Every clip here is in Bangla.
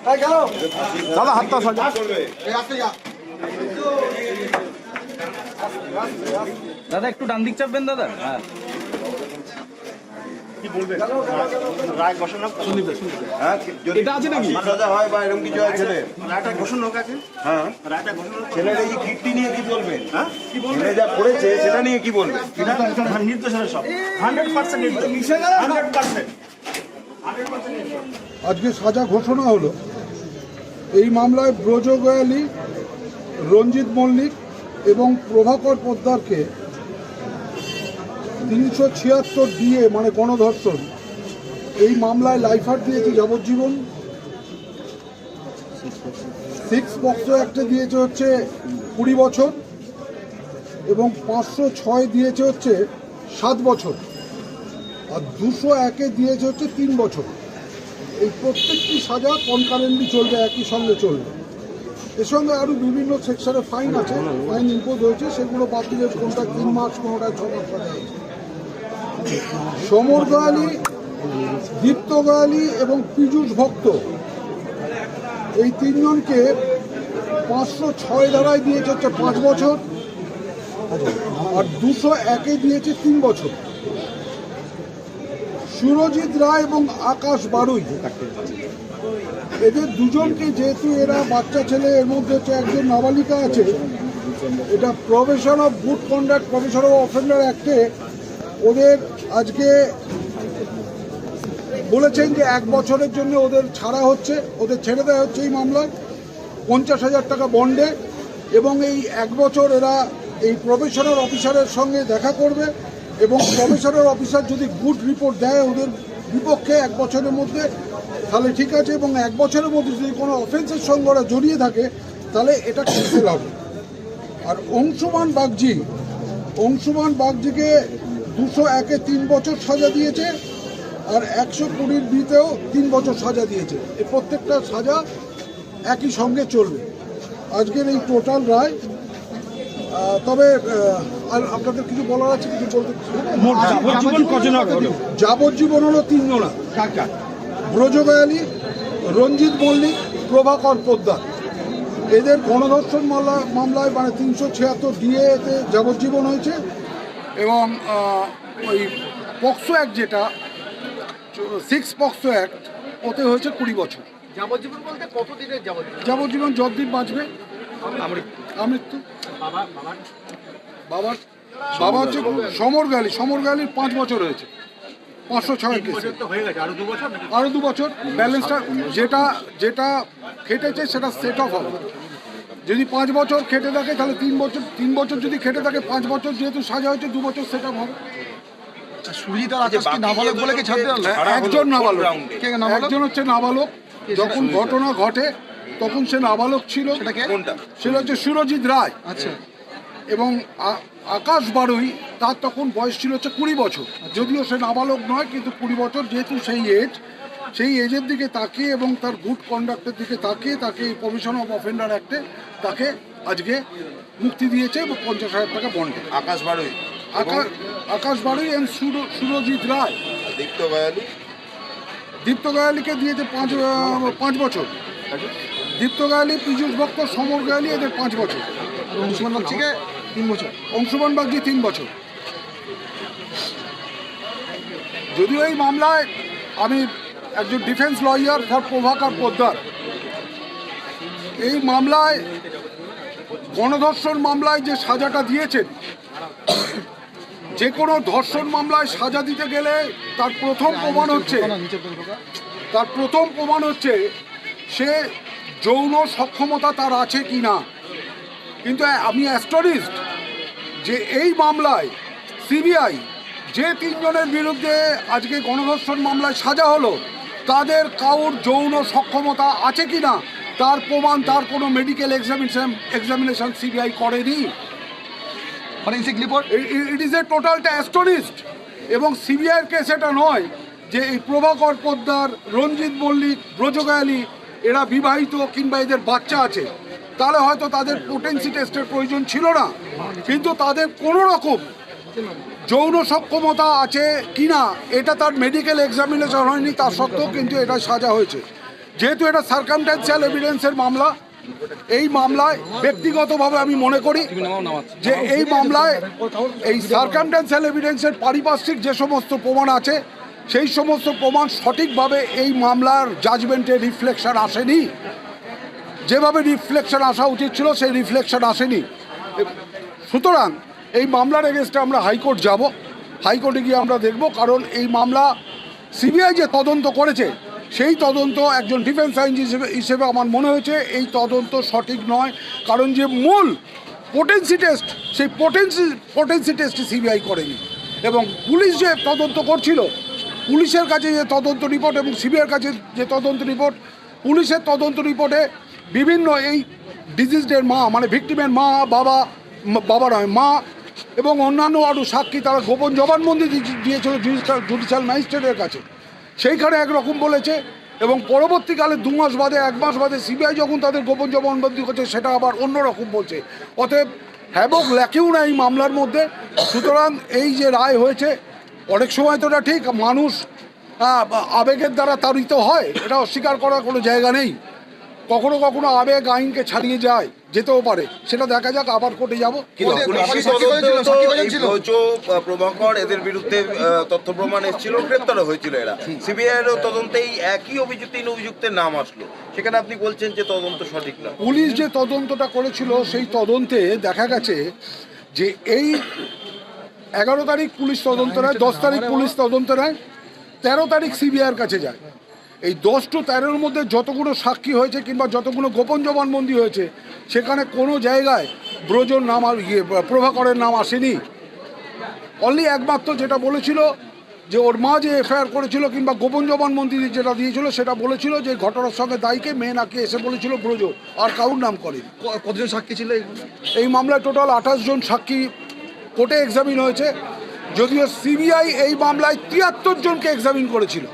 দাদা হাতটা সাজা। দাদা একটু ডান দিক চাপবেন দাদা। হ্যাঁ কি বলবেন? রায় ঘোষণা হ্যাঁ, যদি এটা আছে নাকি? সাজা হয় বা এরকম কিছু হয় ছেলে, রায়টা ঘোষণা হোক আগে। হ্যাঁ, রায়টা ঘোষণা হোক। ছেলের এই কীর্তি নিয়ে কি বলবেন? হ্যাঁ কি বলবেন? ছেলে যা করেছে সেটা নিয়ে কি বলবেন? এটা নির্দোষের সব 100% নির্দোষ 100%। আজকে সাজা ঘোষণা হলো। এই মামলায় ব্রজ গোয়ালি, রঞ্জিত মল্লিক এবং প্রভাকর পোদ্দারকে 376 DA মানে গণধর্ষণ এই মামলায় লাইফার দিয়েছে যাবজ্জীবন। 6 পক্সো অ্যাক্টে দিয়েছে হচ্ছে 20 বছর এবং 506 দিয়েছে হচ্ছে 7 বছর আর 201-এ দিয়েছে হচ্ছে 3 বছর। এই প্রত্যেকটি সাজা কনকারেন্টলি চলবে, একই সঙ্গে চলবে। এর সঙ্গে আরও বিভিন্ন সেকশনে ফাইন আছে, ফাইন ইম্পোজ হয়েছে, সেগুলো বাদ দিয়ে কোনটা 3 মাস কোনটা 6 মাস সাজা হয়েছে। সমর গোয়ালি, দীপ্ত গোয়ালি এবং পীযূষ ভক্ত এই তিনজনকে 506 ধারায় দিয়েছে হচ্ছে 5 বছর আর 201-এ দিয়েছে 3 বছর। সুরজিৎ রায় এবং আকাশ বারুই এদের দুজনকে, যেহেতু এরা বাচ্চা ছেলে, এর মধ্যে হচ্ছে একজন নাবালিকা আছে, এটা provision of good conduct, provision of offender অ্যাক্টে ওদের আজকে বলেছেন যে 1 বছরের জন্য ওদের ছাড়া হচ্ছে, ওদের ছেড়ে দেওয়া হচ্ছে এই মামলায় 50,000 টাকা বন্ডে। এবং এই 1 বছর এরা এই প্রবেশনার অফিসারের সঙ্গে দেখা করবে এবং প্রবেশনার অফিসার যদি গুড রিপোর্ট দেয় ওদের বিপক্ষে 1 বছরের মধ্যে, তাহলে ঠিক আছে, এবং 1 বছরের মধ্যে যদি কোনো অফেন্সের সঙ্গে ওরা জড়িয়ে থাকে তাহলে এটা ক্যান্সেল হবে। আর অংশুমান বাগজিকে 201-এ 3 বছর সাজা দিয়েছে আর 120 বিতেও 3 বছর সাজা দিয়েছে। এই প্রত্যেকটা সাজা একই সঙ্গে চলবে। আজকের এই টোটাল রায়। তবে আর আপনাদের কিছু বলার আছে? কিছু বলতে? যাবজ্জীবন হলো 3 জনা, ব্রজ গোয়ালি, রঞ্জিত মল্লিক, প্রভাকর পোদ্দার। এদের গণধর্ষণ মামলায় মানে 376 DA-তে যাবজ্জীবন হয়েছে এবং ওই পক্সো অ্যাক্ট, যেটা 6 পক্সো অ্যাক্ট, ওতে হয়েছে 20 বছর। যাবজ্জীবন বলতে কতদিনের যাবজ্জীবন? যাবজ্জীবন যতদিন বাঁচবে। আমৃত্যু। বাবা হচ্ছে সমর গোয়ালির 5 বছর হয়েছে, 506 কেস। আরো 2 বছর ব্যালেন্সটা যেটা খেটেছে সেটা সেট অফ হবে। যদি 5 বছর খেটে থাকে তাহলে 3 বছর যদি খেটে থাকে 5 বছর, যেহেতু সাজা হয়েছে 2 বছর সেট অফ হবে। একজন হচ্ছে নাবালক, যখন ঘটনা ঘটে তখন সে নাবালক ছিল, সেটা হচ্ছে সুরজিৎ রায়। আচ্ছা। এবং আকাশ বারুই, তার তখন বয়স ছিল হচ্ছে 20 বছর, যদিও সে নাবালক নয়, কিন্তু 20 বছর যেহেতু সেই এজের দিকে তাকিয়ে এবং তার গুড কন্ডাক্টের দিকে তাকিয়ে তাকে প্রভিশন অফ অফেন্ডার অ্যাক্টে তাকে আজকে মুক্তি দিয়েছে এবং 50,000 টাকা বন্ডে। আকাশ বারুই এবং সুরজিৎ রায়। দীপ্ত গোয়ালিকে দিয়েছে 5 বছর। দীপ্ত গোয়ালি, পীযূষ ভক্ত, সমর গোয়ালি, এদের 5 বছর। অংশুমান বাগচিকে 3 বছর। অংশুমান বাগচি 3 বছর। যদিও এই মামলায় আমি একজন defence lawyer for Prabhakar Poddar, এই মামলায় গণধর্ষণ মামলায় যে সাজাটা দিয়েছেন, যে কোনো ধর্ষণ মামলায় সাজা দিতে গেলে তার প্রথম প্রমাণ হচ্ছে সে যৌন সক্ষমতা তার আছে কি না। কিন্তু আমি অ্যাস্টনিশড যে এই মামলায় সিবিআই যে 3 জনের বিরুদ্ধে আজকে গণধর্ষণ মামলায় সাজা হলো, তাদের কারোর যৌন সক্ষমতা আছে কি না তার প্রমাণ, তার কোনো মেডিকেল এক্সামিনেশন সিবিআই করেনি। ইট ইজ এ টোটালটা অ্যাস্টনিশড। এবং সিবিআইয়ের কেস এটা নয় যে এই প্রভাকর পোদ্দার, রঞ্জিত মল্লিক, ব্রজ গোয়ালি এরা বিবাহিত কিংবা এদের বাচ্চা আছে, তাহলে হয়তো তাদের পোটেন্সি টেস্টের প্রয়োজন ছিল না, কিন্তু তাদের কোনো রকম যৌন সক্ষমতা আছে কিনা এটা তার মেডিকেল এক্সামিনেশন হয়নি, তা সত্ত্বেও কিন্তু এটা সাজা হয়েছে। যেহেতু এটা সার্কামস্ট্যান্সিয়াল এভিডেন্সের মামলা, এই মামলায় ব্যক্তিগতভাবে আমি মনে করি যে এই মামলায় এই সার্কামস্ট্যান্সিয়াল এভিডেন্সের পারিপার্শ্বিক যে সমস্ত প্রমাণ আছে সেই সমস্ত প্রমাণ সঠিকভাবে এই মামলার জাজমেন্টে রিফ্লেকশন আসেনি। যেভাবে রিফ্লেকশন আসা উচিত ছিল সেই রিফ্লেকশন আসেনি। সুতরাং এই মামলার এগেনস্টে আমরা হাইকোর্ট যাব, হাইকোর্টে গিয়ে আমরা দেখব, কারণ এই মামলা সিবিআই যে তদন্ত করেছে সেই তদন্ত একজন ডিফেন্স আইনজীবী হিসেবে আমার মনে হয়েছে এই তদন্ত সঠিক নয়। কারণ যে মূল পোটেন্সি টেস্ট সেই পোটেন্সি টেস্ট সিবিআই করেনি, এবং পুলিশ যে তদন্ত করছিল, পুলিশের কাছে যে তদন্ত রিপোর্ট এবং সিবিআইয়ের কাছে যে তদন্ত রিপোর্ট, পুলিশের তদন্ত রিপোর্টে বিভিন্ন এই ডিজিজদের মা, মানে ভিকটিমের মা, বাবা নয় মা এবং অন্যান্য আরও সাক্ষী তারা গোপন জবানবন্দি দিয়েছিল জুডিশিয়াল ম্যাজিস্ট্রেটের কাছে। সেইখানে একরকম বলেছে, এবং পরবর্তীকালে 2 মাস বাদে 1 মাস বাদে সিবিআই যখন তাদের গোপন জবানবন্দি করছে সেটা আবার অন্যরকম বলছে। অতএব হ্যাবক লেখেও না এই মামলার মধ্যে। সুতরাং এই যে রায় হয়েছে, অনেক সময় তো এটা ঠিক মানুষ আবেগের দ্বারা তাড়িত হয়, এটা অস্বীকার করার কোনো জায়গা নেই। কখনো কখনো আবেগ আইনকে ছাড়িয়ে যায়, যেতেও পারে, সেটা দেখা যাক। আবার কোর্টে যাবো। প্রভাকর এদের বিরুদ্ধে তথ্য প্রমাণ এসেছিল, গ্রেপ্তার হয়েছিল এরা। সিবিআই এর তদন্তেই একই অভিযুক্তের নাম আসলো, সেখানে আপনি বলছেন যে তদন্ত সঠিক না। পুলিশ যে তদন্তটা করেছিল সেই তদন্তে দেখা গেছে যে এই 11 তারিখ পুলিশ তদন্ত নেয়, 10 তারিখ পুলিশ তদন্ত নেয়, 13 তারিখ সিবিআইয়ের কাছে যায়। এই 10 to 13-র মধ্যে যতগুলো সাক্ষী হয়েছে কিংবা যতগুলো গোপন জবানবন্দি হয়েছে সেখানে কোনো জায়গায় ব্রজর নাম আর প্রভাকরের নাম আসেনি। অনলি একমাত্র যেটা বলেছিল যে ওর মা যে এফআইআর করেছিল কিংবা গোপন জবানবন্দি যেটা দিয়েছিল সেটা বলেছিল যে ঘটনার সঙ্গে দায়ীকে মেয়ে নাকি এসে বলেছিল ব্রজ, আর কারুর নাম করেনি। কতজন সাক্ষী ছিল এই মামলায় টোটাল 28 জন সাক্ষী কোর্টে এক্সামিন হয়েছে, যদিও সিবিআই এই মামলায় 73 জনকে এক্সামিন করেছিল।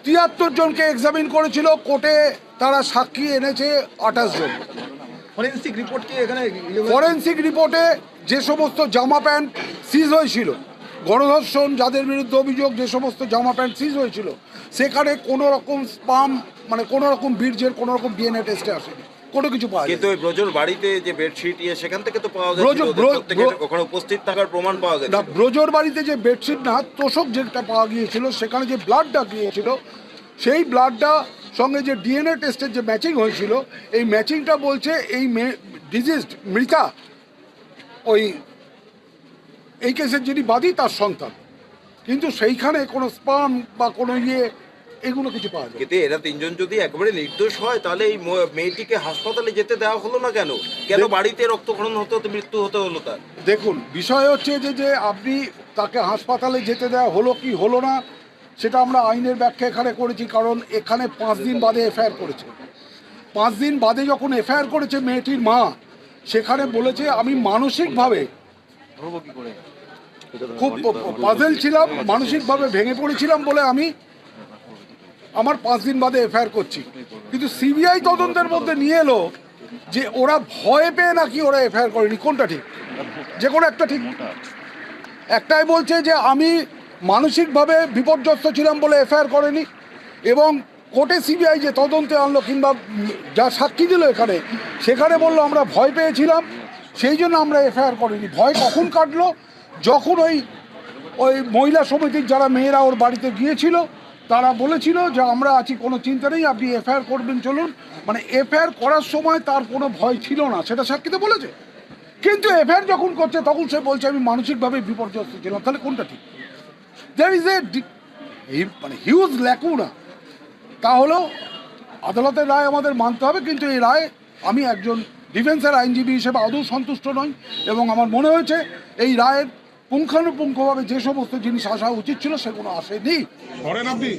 73 জনকে এক্সামিন করেছিল, কোর্টে তারা সাক্ষী এনেছে 28 জন। ফরেন্সিক রিপোর্ট কি এখানে? ফরেন্সিক রিপোর্টে যে সমস্ত জামা প্যান্ট সিজ হয়েছিল, গণধর্ষণ যাদের বিরুদ্ধে অভিযোগ, যে সমস্ত জামা প্যান্ট সিজ হয়েছিল সেখানে কোনো রকম স্পাম, মানে কোনো রকম বীর্যের কোনো রকম ডিএনএ টেস্টে আসেনি, কোনো কিছু পাওয়া যায়। কিন্তু ওই ব্রজর বাড়িতে যে বেডশিট সেখান থেকে তো পাওয়া গেছে, ওখানে উপস্থিত থাকার প্রমাণ পাওয়া গেছে। না, ব্রজর বাড়িতে যে বেডশিট না, তোষক যেটা পাওয়া গিয়েছিল সেখানে যে ব্লাডটা গিয়েছিল সেই ব্লাডটা সঙ্গে যে ডিএনএ টেস্টের যে ম্যাচিং হয়েছিল, এই ম্যাচিংটা বলছে এই ডিজিজড মৃতা ওই এই কেসের যিনি বাদী তার সন্তান, কিন্তু সেইখানে কোনো স্পাম বা কোনো এগুলো কিছু পাওয়া যায়। কিন্তু এরা 3 জন যদি একেবারে নির্দোষ হয় তাহলে এই মেয়েটিকে হাসপাতালে যেতে দেওয়া হলো না কেন? কেন বাড়িতে রক্তক্ষরণ হতে হতে মৃত্যু হতে হলো তার? দেখুন, বিষয় হচ্ছে যে আপনি তাকে হাসপাতালে যেতে দেওয়া হলো কি হলো না সেটা আমরা আইনের ব্যাখ্যা এখানে করেছি, কারণ এখানে 5 দিন বাদে এফআইআর করেছে। 5 দিন বাদে যখন এফআইআর করেছে মেয়েটির মা, সেখানে বলেছে আমি মানসিকভাবে খুব পাজেল ছিলাম, মানসিকভাবে ভেঙে পড়েছিলাম বলে আমি আমার 5 দিন বাদে এফআইআর করছি। কিন্তু সিবিআই তদন্তের মধ্যে নিয়ে এলো যে ওরা ভয় পেয়ে নাকি ওরা এফআইআর করেনি। কোনটা ঠিক? যে কোনো একটা ঠিক। একটাই বলছে যে আমি মানসিকভাবে বিপর্যস্ত ছিলাম বলে এফআইআর করেনি, এবং কোর্টে সিবিআই যে তদন্তে আনলো কিংবা যা সাক্ষী দিল এখানে, সেখানে বললো আমরা ভয় পেয়েছিলাম সেই জন্য আমরা এফআইআর করিনি। ভয় কখন কাটলো? যখন ওই মহিলা সমিতির যারা মেয়েরা ওর বাড়িতে গিয়েছিল তারা বলেছিল যে আমরা আছি, কোনো চিন্তা নেই, আপনি এফআইআর করবেন চলুন। মানে এফআইআর করার সময় তার কোনো ভয় ছিল না, সেটা সাক্ষীতে বলেছে। কিন্তু এফআইআর যখন করছে তখন সে বলছে আমি মানসিকভাবে বিপর্যস্ত ছিলাম। তাহলে কোনটা ঠিক? দেয়ার ইজ মানে হিউজ ল্যাকুনা। তাহলেও আদালতের রায় আমাদের মানতে হবে, কিন্তু এই রায় আমি একজন ডিফেন্সের আইনজীবী হিসেবে আদৌ সন্তুষ্ট নই, এবং আমার মনে হয়েছে এই রায়ের পুঙ্খানুপুঙ্খভাবে যে সমস্ত জিনিস আসা উচিত ছিল সেগুলো আসেনি। ধরেন আপনি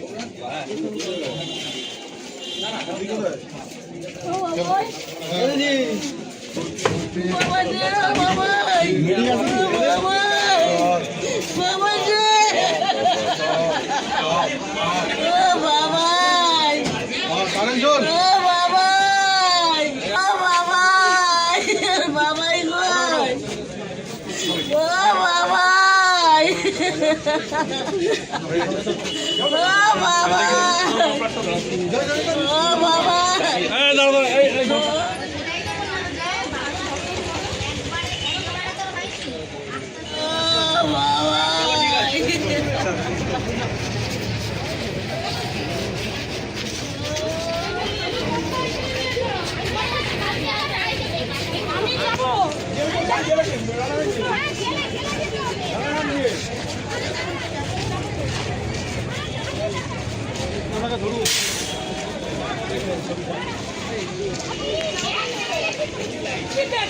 ঠিক আছে